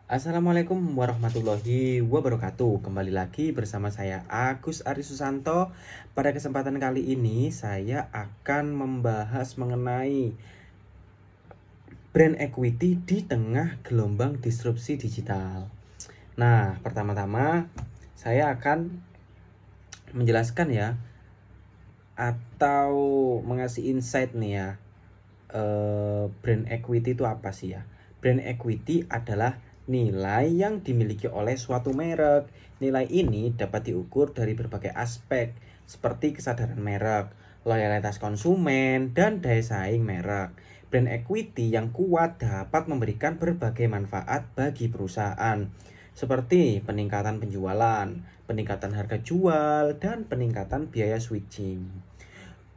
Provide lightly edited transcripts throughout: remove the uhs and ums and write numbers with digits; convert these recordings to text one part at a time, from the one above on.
Assalamualaikum warahmatullahi wabarakatuh. Kembali lagi bersama saya Agus Ari Susanto. Pada kesempatan kali ini saya akan membahas mengenai brand equity di tengah gelombang disrupsi digital. Nah, pertama-tama saya akan menjelaskan ya atau mengasih insight nih ya. Brand equity itu apa sih ya? Brand equity adalah nilai yang dimiliki oleh suatu merek. Nilai ini dapat diukur dari berbagai aspek seperti kesadaran merek, loyalitas konsumen, dan daya saing merek. Brand equity yang kuat dapat memberikan berbagai manfaat bagi perusahaan, seperti peningkatan penjualan, peningkatan harga jual, dan peningkatan biaya switching.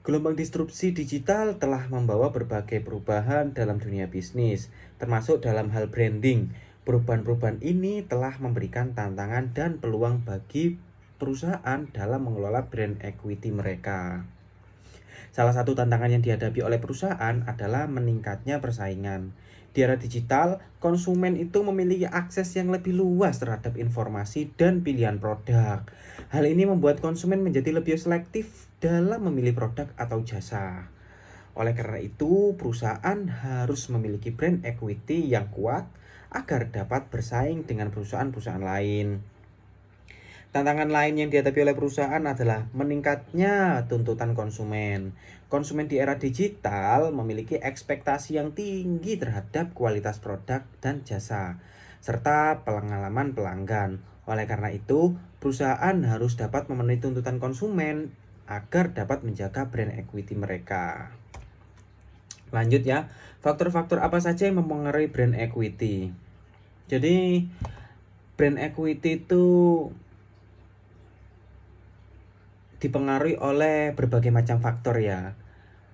Gelombang disrupsi digital telah membawa berbagai perubahan dalam dunia bisnis, termasuk dalam hal branding. Perubahan-perubahan ini telah memberikan tantangan dan peluang bagi perusahaan dalam mengelola brand equity mereka. Salah satu tantangan yang dihadapi oleh perusahaan adalah meningkatnya persaingan. Di era digital, konsumen itu memiliki akses yang lebih luas terhadap informasi dan pilihan produk. Hal ini membuat konsumen menjadi lebih selektif dalam memilih produk atau jasa. Oleh karena itu, perusahaan harus memiliki brand equity yang kuat agar dapat bersaing dengan perusahaan-perusahaan lain. Tantangan lain yang dihadapi oleh perusahaan adalah meningkatnya tuntutan konsumen. Konsumen di era digital memiliki ekspektasi yang tinggi terhadap kualitas produk dan jasa, serta pengalaman pelanggan. Oleh karena itu, perusahaan harus dapat memenuhi tuntutan konsumen agar dapat menjaga brand equity mereka. Lanjut ya, faktor-faktor apa saja yang mempengaruhi brand equity? Jadi, brand equity itu dipengaruhi oleh berbagai macam faktor ya.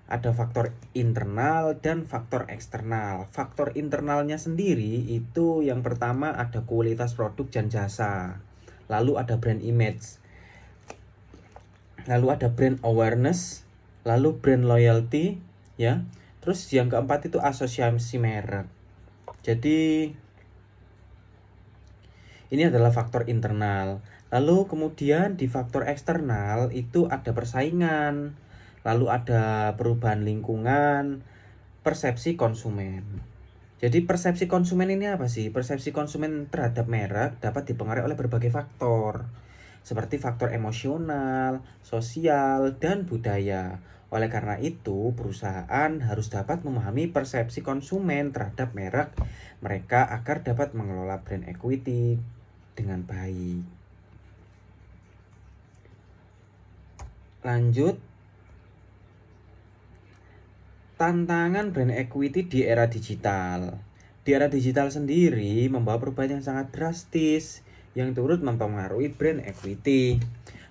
Ada faktor internal dan faktor eksternal. Faktor internalnya sendiri itu yang pertama ada kualitas produk dan jasa. Lalu ada brand image. Lalu ada brand awareness, lalu brand loyalty ya. Terus yang keempat itu asosiasi merek. Jadi ini adalah faktor internal. Lalu kemudian di faktor eksternal itu ada persaingan, lalu ada perubahan lingkungan, persepsi konsumen. Jadi persepsi konsumen ini apa sih? Persepsi konsumen terhadap merek dapat dipengaruhi oleh berbagai faktor, seperti faktor emosional, sosial, dan budaya. Oleh karena itu, perusahaan harus dapat memahami persepsi konsumen terhadap merek mereka agar dapat mengelola brand equity dengan baik. Lanjut, tantangan brand equity di era digital. Di era digital sendiri membawa perubahan yang sangat drastis yang turut mempengaruhi brand equity.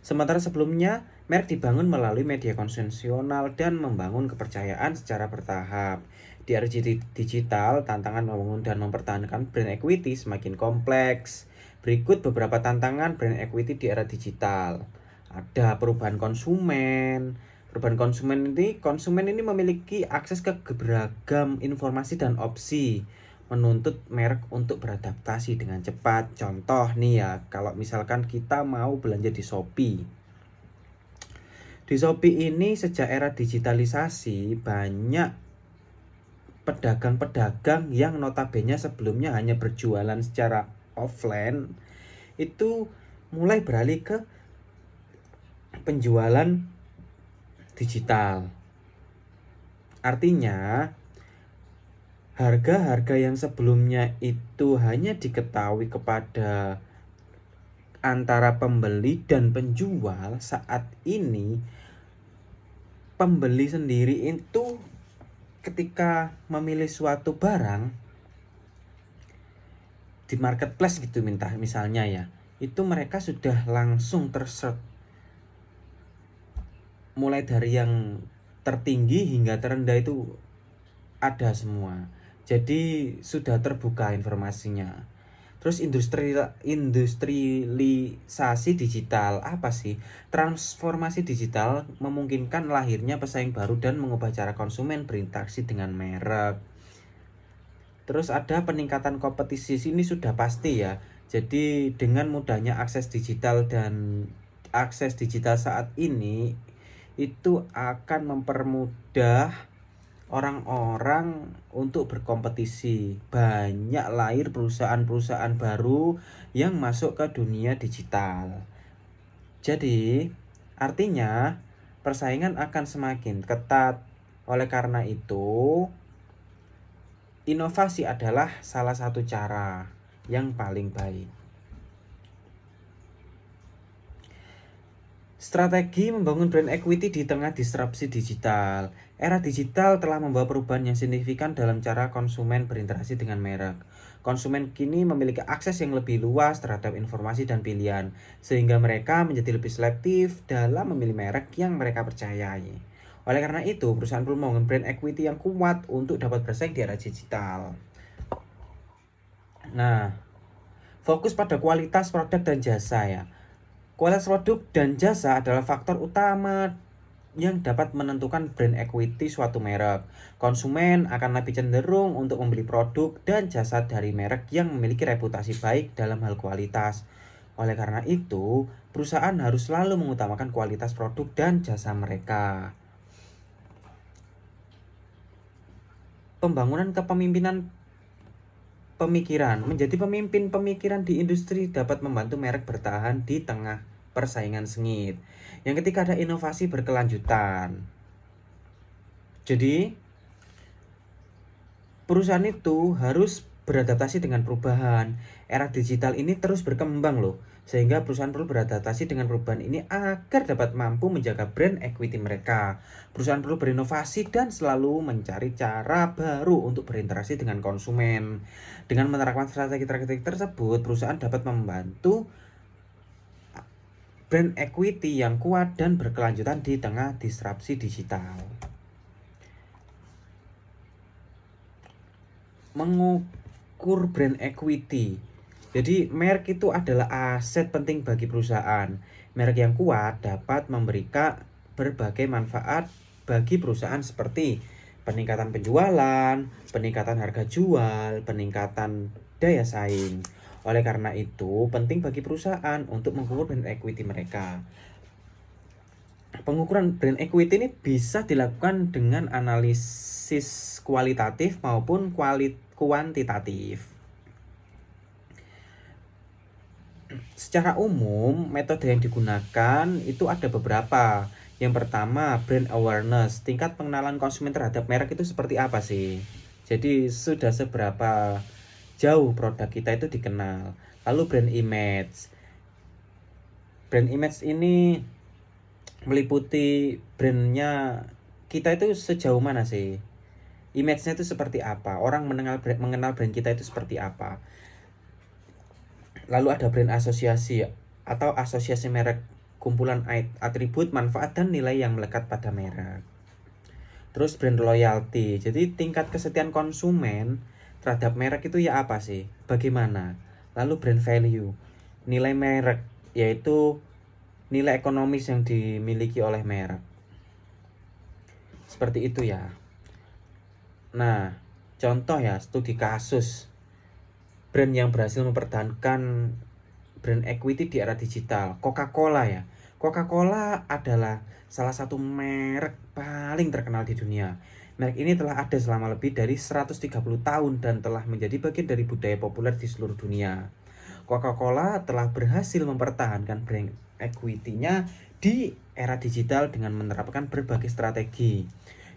Sementara sebelumnya, merek dibangun melalui media konvensional dan membangun kepercayaan secara bertahap. Di era digital, tantangan membangun dan mempertahankan brand equity semakin kompleks. Berikut beberapa tantangan brand equity di era digital. Ada perubahan konsumen. Perubahan konsumen ini memiliki akses ke beragam informasi dan opsi, menuntut merek untuk beradaptasi dengan cepat. Contoh nih ya, kalau misalkan kita mau belanja di Shopee. Di Shopee ini sejak era digitalisasi banyak pedagang-pedagang yang notabene sebelumnya hanya berjualan secara offline itu mulai beralih ke penjualan digital. Artinya, harga-harga yang sebelumnya itu hanya diketahui kepada antara pembeli dan penjual, saat ini pembeli sendiri itu ketika memilih suatu barang di marketplace gitu misalnya ya, itu mereka sudah langsung tersearch mulai dari yang tertinggi hingga terendah itu ada semua. Jadi sudah terbuka informasinya. Terus industrialisasi digital apa sih? Transformasi digital memungkinkan lahirnya pesaing baru dan mengubah cara konsumen berinteraksi dengan merek. Terus ada peningkatan kompetisi, sini sudah pasti ya. Jadi dengan mudahnya akses digital dan akses digital saat ini itu akan mempermudah orang-orang untuk berkompetisi. Banyak lahir perusahaan-perusahaan baru yang masuk ke dunia digital. Jadi, artinya persaingan akan semakin ketat. Oleh karena itu, inovasi adalah salah satu cara yang paling baik. Strategi membangun brand equity di tengah disrupsi digital. Era digital telah membawa perubahan yang signifikan dalam cara konsumen berinteraksi dengan merek. Konsumen kini memiliki akses yang lebih luas terhadap informasi dan pilihan, sehingga mereka menjadi lebih selektif dalam memilih merek yang mereka percayai. Oleh karena itu, perusahaan perlu membangun brand equity yang kuat untuk dapat bersaing di era digital. Nah, fokus pada kualitas produk dan jasa ya. Kualitas produk dan jasa adalah faktor utama yang dapat menentukan brand equity suatu merek. Konsumen akan lebih cenderung untuk membeli produk dan jasa dari merek yang memiliki reputasi baik dalam hal kualitas. Oleh karena itu, perusahaan harus selalu mengutamakan kualitas produk dan jasa mereka. Pembangunan kepemimpinan pemikiran. Menjadi pemimpin pemikiran di industri dapat membantu merek bertahan di tengah persaingan sengit. Yang ketiga ada inovasi berkelanjutan. Jadi, perusahaan itu harus beradaptasi dengan perubahan. Era digital ini terus berkembang loh, sehingga perusahaan perlu beradaptasi dengan perubahan ini agar dapat mampu menjaga brand equity mereka. Perusahaan perlu berinovasi dan selalu mencari cara baru untuk berinteraksi dengan konsumen. Dengan menerapkan strategi-strategi tersebut, perusahaan dapat membantu brand equity yang kuat dan berkelanjutan di tengah disrupsi digital. Mengukur brand equity. Jadi merek itu adalah aset penting bagi perusahaan. Merek yang kuat dapat memberikan berbagai manfaat bagi perusahaan seperti peningkatan penjualan, peningkatan harga jual, peningkatan daya saing. Oleh karena itu, penting bagi perusahaan untuk mengukur brand equity mereka. Pengukuran brand equity ini bisa dilakukan dengan analisis kualitatif maupun kuantitatif. Secara umum, metode yang digunakan itu ada beberapa. Yang pertama, brand awareness. Tingkat pengenalan konsumen terhadap merek itu seperti apa sih? Jadi, sudah seberapa jauh produk kita itu dikenal. Lalu brand image. Brand image ini meliputi brandnya kita itu sejauh mana sih? Image-nya itu seperti apa? Orang mengenal brand kita itu seperti apa? Lalu ada brand asosiasi atau asosiasi merek, kumpulan atribut, manfaat, dan nilai yang melekat pada merek. Terus brand loyalty, jadi tingkat kesetiaan konsumen terhadap merek itu ya apa sih? Bagaimana? Lalu brand value, nilai merek, yaitu nilai ekonomis yang dimiliki oleh merek. Seperti itu ya. Nah, contoh ya, studi kasus brand yang berhasil mempertahankan brand equity di era digital. Coca-Cola ya. Coca-Cola adalah salah satu merek paling terkenal di dunia. Merek ini telah ada selama lebih dari 130 tahun dan telah menjadi bagian dari budaya populer di seluruh dunia. Coca-Cola telah berhasil mempertahankan brand equity-nya di era digital dengan menerapkan berbagai strategi.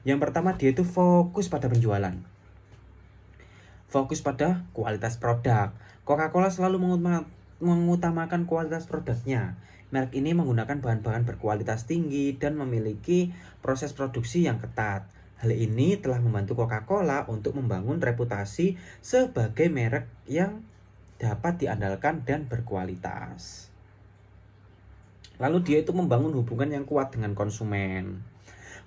Yang pertama, dia itu fokus pada penjualan. Fokus pada kualitas produk. Coca-Cola selalu mengutamakan kualitas produknya. Merek ini menggunakan bahan-bahan berkualitas tinggi dan memiliki proses produksi yang ketat. Hal ini telah membantu Coca-Cola untuk membangun reputasi sebagai merek yang dapat diandalkan dan berkualitas. Lalu dia itu membangun hubungan yang kuat dengan konsumen.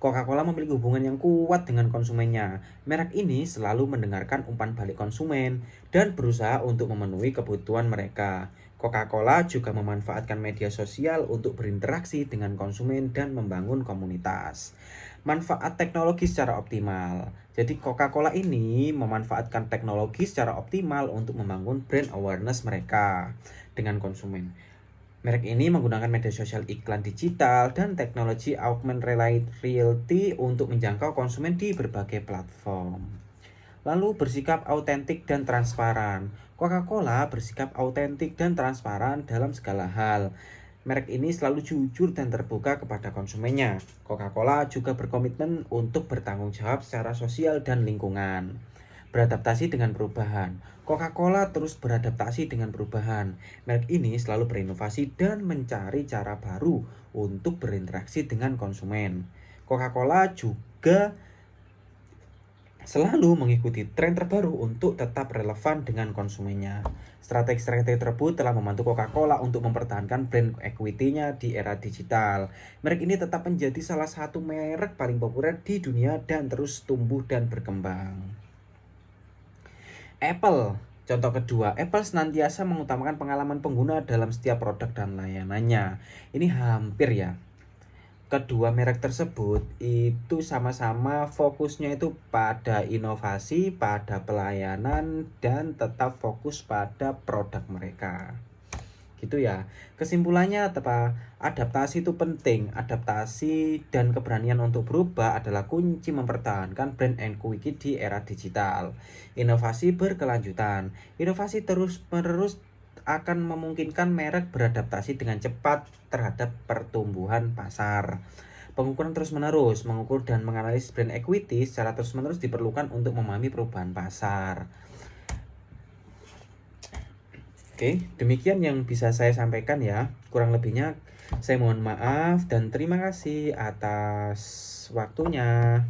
Coca-Cola memiliki hubungan yang kuat dengan konsumennya. Merek ini selalu mendengarkan umpan balik konsumen dan berusaha untuk memenuhi kebutuhan mereka. Coca-Cola juga memanfaatkan media sosial untuk berinteraksi dengan konsumen dan membangun komunitas. Manfaat teknologi secara optimal. Jadi Coca-Cola ini memanfaatkan teknologi secara optimal untuk membangun brand awareness mereka dengan konsumen. Merek ini menggunakan media sosial, iklan digital, dan teknologi augmented reality untuk menjangkau konsumen di berbagai platform. Lalu bersikap autentik dan transparan. Coca-Cola bersikap autentik dan transparan dalam segala hal. Merek ini selalu jujur dan terbuka kepada konsumennya. Coca-Cola juga berkomitmen untuk bertanggung jawab secara sosial dan lingkungan. Beradaptasi dengan perubahan. Coca-Cola terus beradaptasi dengan perubahan. Merek ini selalu berinovasi dan mencari cara baru untuk berinteraksi dengan konsumen. Coca-Cola juga selalu mengikuti tren terbaru untuk tetap relevan dengan konsumennya. Strategi-strategi tersebut telah membantu Coca-Cola untuk mempertahankan brand equity-nya di era digital. Merek ini tetap menjadi salah satu merek paling populer di dunia dan terus tumbuh dan berkembang. Apple. Contoh kedua, Apple senantiasa mengutamakan pengalaman pengguna dalam setiap produk dan layanannya. Ini hampir ya. Kedua merek tersebut itu sama-sama fokusnya itu pada inovasi, pada pelayanan, dan tetap fokus pada produk mereka. Gitu ya. Kesimpulannya apa? Adaptasi itu penting. Adaptasi dan keberanian untuk berubah adalah kunci mempertahankan brand equity di era digital. Inovasi berkelanjutan. Inovasi terus-menerus akan memungkinkan merek beradaptasi dengan cepat terhadap pertumbuhan pasar. Pengukuran terus-menerus, mengukur dan menganalisis brand equity secara terus-menerus diperlukan untuk memahami perubahan pasar. Oke, demikian yang bisa saya sampaikan ya. Kurang lebihnya saya mohon maaf dan terima kasih atas waktunya.